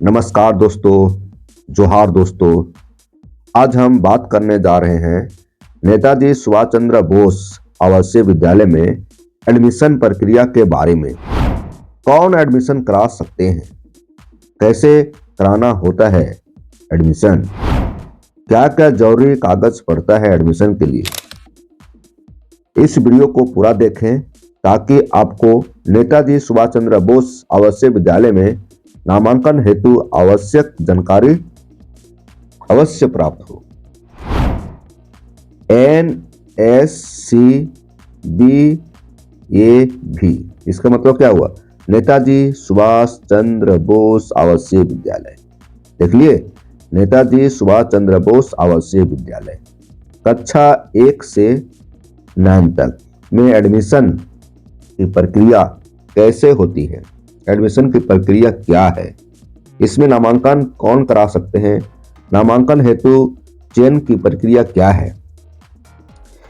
नमस्कार दोस्तों, जोहार दोस्तों। आज हम बात करने जा रहे हैं नेताजी सुभाष चंद्र बोस आवासीय विद्यालय में एडमिशन प्रक्रिया के बारे में। कौन एडमिशन करा सकते हैं, कैसे कराना होता है एडमिशन, क्या क्या जरूरी कागज पड़ता है एडमिशन के लिए। इस वीडियो को पूरा देखें ताकि आपको नेताजी सुभाष चंद्र बोस आवासीय विद्यालय में नामांकन हेतु आवश्यक जानकारी अवश्य प्राप्त हो। NSCBAV इसका मतलब क्या हुआ? नेताजी सुभाष चंद्र बोस आवासीय विद्यालय। देख लिए, नेताजी सुभाष चंद्र बोस आवासीय विद्यालय कक्षा 1 से 9 तक में एडमिशन की प्रक्रिया कैसे होती है, एडमिशन की प्रक्रिया क्या है, इसमें नामांकन कौन करा सकते हैं, नामांकन हेतु चयन की प्रक्रिया क्या है,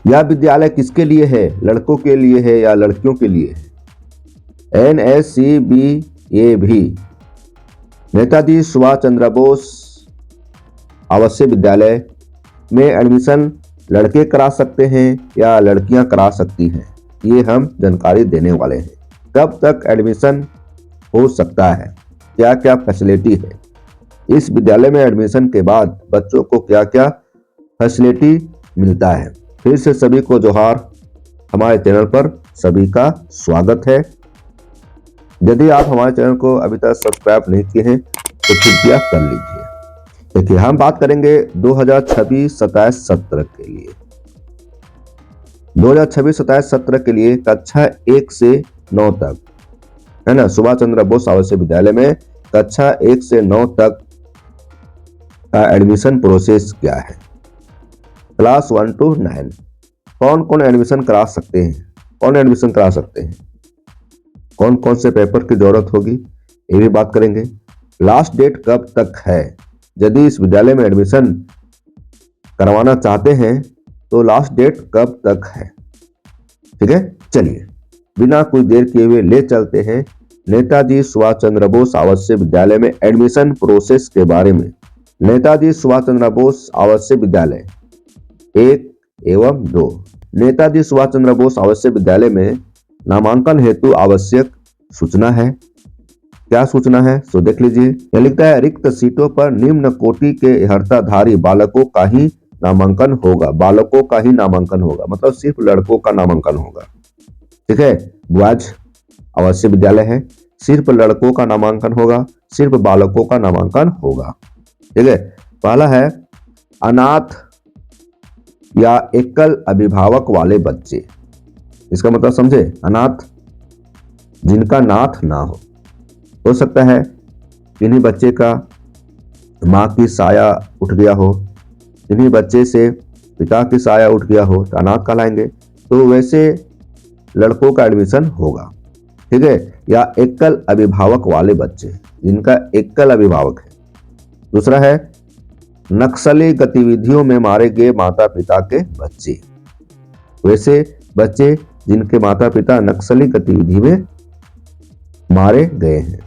यह विद्यालय किसके लिए है, लड़कों के लिए है या लड़कियों के लिए है। NSCBAV नेताजी सुभाष चंद्र बोस आवासीय विद्यालय में एडमिशन लड़के करा सकते हैं या लड़कियां करा सकती हैं, ये हम जानकारी देने वाले हैं। कब तक एडमिशन हो सकता है, क्या क्या फैसिलिटी है, इस विद्यालय में एडमिशन के बाद बच्चों को क्या क्या फैसिलिटी मिलता है। फिर से सभी को जोहार, हमारे चैनल पर सभी का स्वागत है। यदि आप हमारे चैनल को अभी तक सब्सक्राइब नहीं किए हैं तो कृपया कर लीजिए। देखिए, हम बात करेंगे 2026-27 सत्र के लिए। 2026-27 सत्र के लिए कक्षा 1 से 9 तक है ना, सुभाष चंद्र बोस आवासीय विद्यालय में कक्षा 1 से 9 तक का एडमिशन प्रोसेस क्या है। क्लास 1 to 9 कौन कौन एडमिशन करा सकते हैं, कौन एडमिशन करा सकते हैं, कौन कौन से पेपर की जरूरत होगी, ये भी बात करेंगे। लास्ट डेट कब तक है, यदि इस विद्यालय में एडमिशन करवाना चाहते हैं तो लास्ट डेट कब तक है। ठीक है, चलिए बिना कोई देर किए हुए ले चलते हैं नेताजी सुभाष चंद्र बोस आवासीय विद्यालय में एडमिशन प्रोसेस के बारे में। नेताजी सुभाष चंद्र बोस आवासीय विद्यालय 1 एवं 2। नेताजी सुभाष चंद्र बोस आवासीय विद्यालय में नामांकन हेतु आवश्यक सूचना है। क्या सूचना है सो देख लीजिए। यह लिखता है, रिक्त सीटों पर निम्न कोटि के अर्हताधारी बालकों का ही नामांकन होगा। बालकों का ही नामांकन होगा मतलब सिर्फ लड़कों का नामांकन होगा। ठीक है, बॉयज आवासीय विद्यालय है, सिर्फ लड़कों का नामांकन होगा, सिर्फ बालकों का नामांकन होगा। ठीक है, पहला है अनाथ या एकल अभिभावक वाले बच्चे। इसका मतलब समझे, अनाथ जिनका नाथ ना हो सकता है किन्हीं बच्चे का माँ की साया उठ गया हो, किन्हीं बच्चे से पिता की साया उठ गया हो तो अनाथ कहलाएंगे। तो वैसे लड़कों का एडमिशन होगा। ठीक है, या एकल अभिभावक वाले बच्चे जिनका एकल अभिभावक है। दूसरा है नक्सली गतिविधियों में मारे गए माता पिता के बच्चे। वैसे बच्चे जिनके माता पिता नक्सली गतिविधि में मारे गए हैं।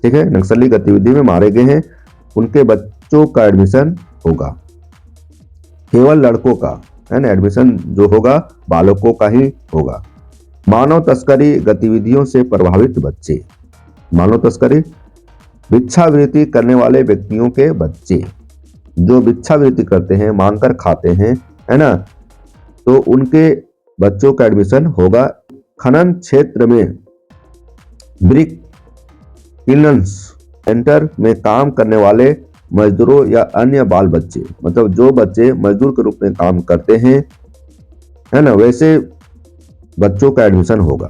ठीक है, नक्सली गतिविधि में मारे गए हैं, उनके बच्चों का एडमिशन होगा। केवल लड़कों का है ना एडमिशन जो होगा बालकों का ही होगा। मानव तस्करी गतिविधियों से प्रभावित बच्चे, मानव तस्करी भिक्षावृत्ति करने वाले व्यक्तियों के बच्चे, जो भिक्षावृत्ति करते हैं, मांगकर खाते हैं, है ना, तो उनके बच्चों का एडमिशन होगा। खनन क्षेत्र में ब्रिक किल्न्स सेंटर में काम करने वाले मजदूरों या अन्य बाल बच्चे, मतलब जो बच्चे मजदूर के रूप में काम करते हैं, है ना, वैसे बच्चों का एडमिशन होगा,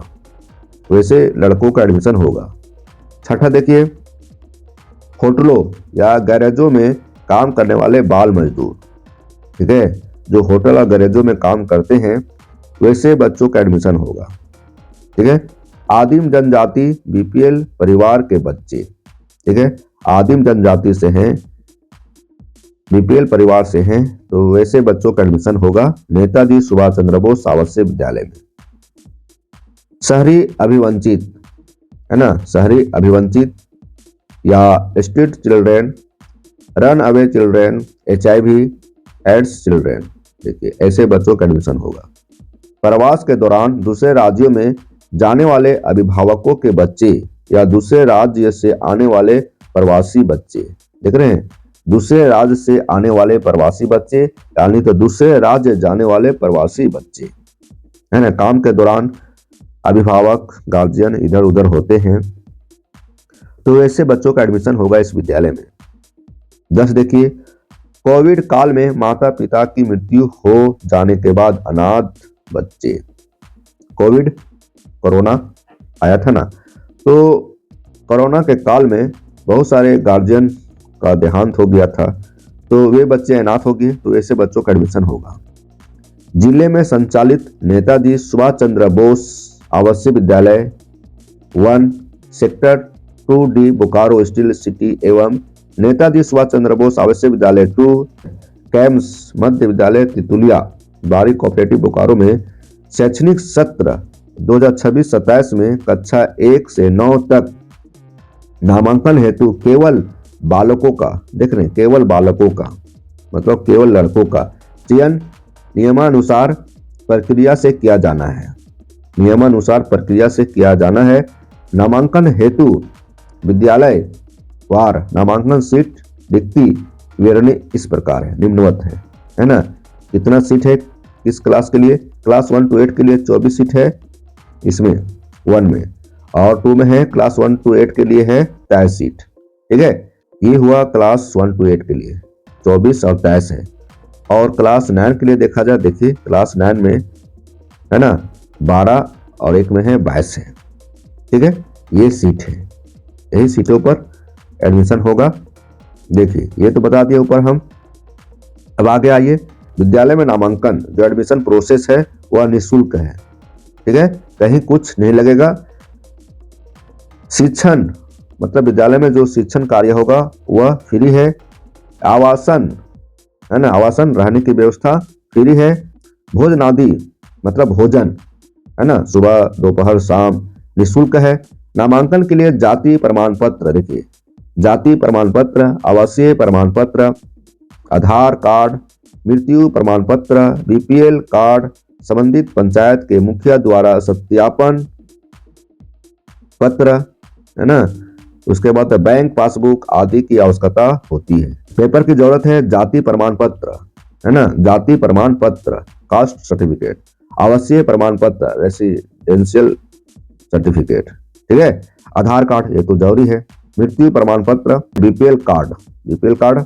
वैसे लड़कों का एडमिशन होगा। छठा देखिए, होटलों या गैरेजों में काम करने वाले बाल मजदूर। ठीक है, जो होटल और गैरेजों में काम करते हैं वैसे बच्चों का एडमिशन होगा। ठीक है, आदिम जनजाति BPL परिवार के बच्चे। ठीक है, आदिम जनजाति से हैं, BPL परिवार से हैं, तो वैसे बच्चों का एडमिशन होगा नेताजी सुभाष चंद्र बोस आवासीय विद्यालय में। शहरी अभिवंचित है ना, शहरी अभिवंचित या street children, run away children, HIV AIDS children. देखिए ऐसे बच्चों का एडमिशन होगा। प्रवास के दौरान दूसरे राज्यों में जाने वाले अभिभावकों के बच्चे या दूसरे राज्य से आने वाले प्रवासी बच्चे, देख रहे हैं, दूसरे राज्य से आने वाले प्रवासी बच्चे, यानी तो दूसरे राज्य जाने वाले प्रवासी बच्चे, है ना। काम के दौरान अभिभावक गार्जियन इधर उधर होते हैं, तो ऐसे बच्चों का एडमिशन होगा इस विद्यालय में। 10 देखिए, कोविड काल में माता पिता की मृत्यु हो जाने के बाद अनाथ बच्चे। कोविड, कोरोना आया था ना, तो कोरोना के काल में बहुत सारे गार्जियन का देहांत हो गया था, तो वे बच्चे अनाथ हो गए, तो ऐसे बच्चों का एडमिशन होगा। जिले में संचालित नेताजी सुभाष चंद्र बोस आवासीय विद्यालय 1 sector 2D Bokaro steel city एवं नेताजी सुभाष चंद्र बोस आवासीय विद्यालय 2 कैम्स मध्य विद्यालय तितुलिया बारी कोऑपरेटिव बोकारो में शैक्षणिक सत्र 2026-27 में कक्षा 1 से 9 तक नामांकन हेतु केवल बालकों का, देख रहे हैं, केवल बालकों का मतलब केवल लड़कों का चयन नियमानुसार प्रक्रिया से किया जाना है। नियमानुसार प्रक्रिया से किया जाना है। नामांकन हेतु विद्यालय वार नामांकन सीट रिक्ति विवरणी इस प्रकार है, निम्नवत है ना। कितना सीट है किस क्लास के लिए? क्लास 1 to 8 के लिए 24 सीट है इसमें 1 में, और 2 में है क्लास 1 to 8 के लिए है 23 सीट। ठीक है, ये हुआ क्लास 1 to 8 के लिए 24 और 23 है। और क्लास 9 के लिए देखा जाए, देखिए क्लास 9 में है ना 12 और एक में है 22 है। ठीक है, ये सीट है, यही सीटों पर एडमिशन होगा। देखिए ये तो बता दिया ऊपर हम। अब आगे आइए, विद्यालय में नामांकन जो एडमिशन प्रोसेस है वह निःशुल्क है। ठीक है, कहीं कुछ नहीं लगेगा। शिक्षण मतलब विद्यालय में जो शिक्षण कार्य होगा वह फ्री है। आवासन है ना, आवासन रहने की व्यवस्था फ्री है। भोजन आदि मतलब भोजन है ना, सुबह दोपहर शाम निःशुल्क है। नामांकन के लिए जाति प्रमाण पत्र, देखिए जाति प्रमाण पत्र, आवासीय प्रमाण पत्र, आधार कार्ड, मृत्यु प्रमाण पत्र, BPL कार्ड, संबंधित पंचायत के मुखिया द्वारा सत्यापन पत्र है ना, उसके बाद बैंक पासबुक आदि की आवश्यकता होती है। पेपर की जरूरत है जाति प्रमाण पत्र है ना, जाति प्रमाण पत्र, कास्ट सर्टिफिकेट, आवासीय प्रमाण पत्र, रेसिडेंशियल सर्टिफिकेट। ठीक है, आधार कार्ड ये तो जरूरी है, मृत्यु प्रमाण पत्र, BPL कार्ड,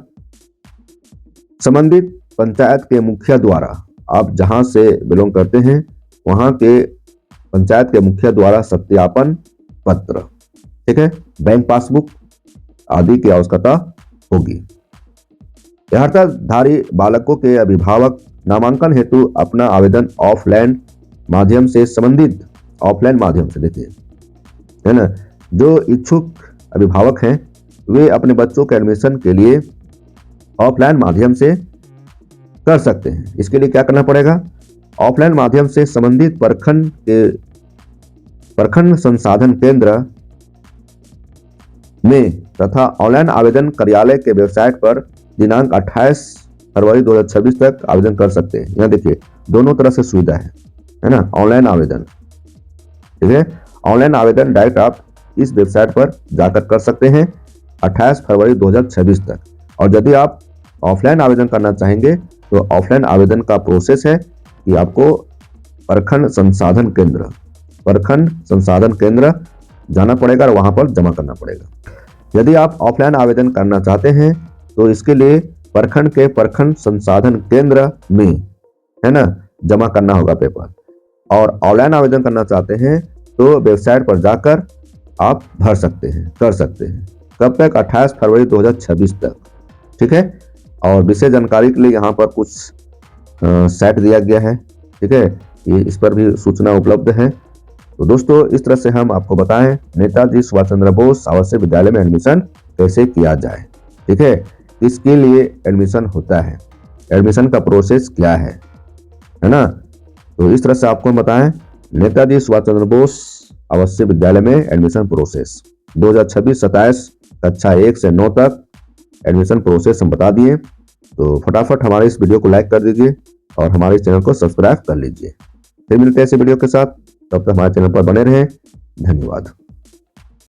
संबंधित पंचायत के मुखिया द्वारा, आप जहां से बिलोंग करते हैं वहां के पंचायत के मुखिया द्वारा सत्यापन पत्र। ठीक है, बैंक पासबुक आदि की आवश्यकता होगी। अर्हताधारी बालकों के अभिभावक नामांकन हेतु अपना आवेदन ऑफलाइन माध्यम से संबंधित, ऑफलाइन माध्यम से देखिए है ना, जो इच्छुक अभिभावक हैं वे अपने बच्चों के एडमिशन के लिए ऑफलाइन माध्यम से कर सकते हैं। इसके लिए क्या करना पड़ेगा? ऑफलाइन माध्यम से संबंधित प्रखंड संसाधन केंद्र में तथा ऑनलाइन आवेदन कार्यालय के वेबसाइट पर दिनांक 28 फरवरी 2026 तक आवेदन कर सकते हैं। यहाँ देखिए दोनों तरह से सुविधा है ना, ऑनलाइन आवेदन। ठीक है, ऑनलाइन आवेदन डायरेक्ट आप इस वेबसाइट पर जाकर कर सकते हैं 28 फरवरी 2026 तक। और यदि आप ऑफलाइन आवेदन करना चाहेंगे तो ऑफलाइन आवेदन का प्रोसेस है कि आपको प्रखंड संसाधन केंद्र जाना पड़ेगा और वहां पर जमा करना पड़ेगा। यदि आप ऑफलाइन आवेदन करना चाहते हैं तो इसके लिए प्रखंड संसाधन केंद्र में है ना जमा करना होगा पेपर। और ऑनलाइन आवेदन करना चाहते हैं तो वेबसाइट पर जाकर आप भर सकते हैं, कर सकते हैं। कब तक? 28 फरवरी 2026 तक। ठीक है, और विशेष जानकारी के लिए यहाँ पर कुछ सेट दिया गया है। ठीक है, ये इस पर भी सूचना उपलब्ध है। तो दोस्तों इस तरह से हम आपको बताएं नेताजी सुभाष चंद्र बोस आवासीय विद्यालय में एडमिशन कैसे किया जाए। ठीक है, इसके लिए एडमिशन होता है, एडमिशन का प्रोसेस क्या है ना। तो इस तरह से आपको हम बताएं नेताजी सुभाष चंद्र बोस आवासीय विद्यालय में एडमिशन प्रोसेस 2026-27 कक्षा 1 से 9 तक एडमिशन प्रोसेस हम बता दिए। तो फटाफट हमारे इस वीडियो को लाइक कर दीजिए और हमारे चैनल को सब्सक्राइब कर लीजिए। फिर मिलते हैं ऐसे वीडियो के साथ, तब तक हमारे चैनल पर बने रहें। धन्यवाद।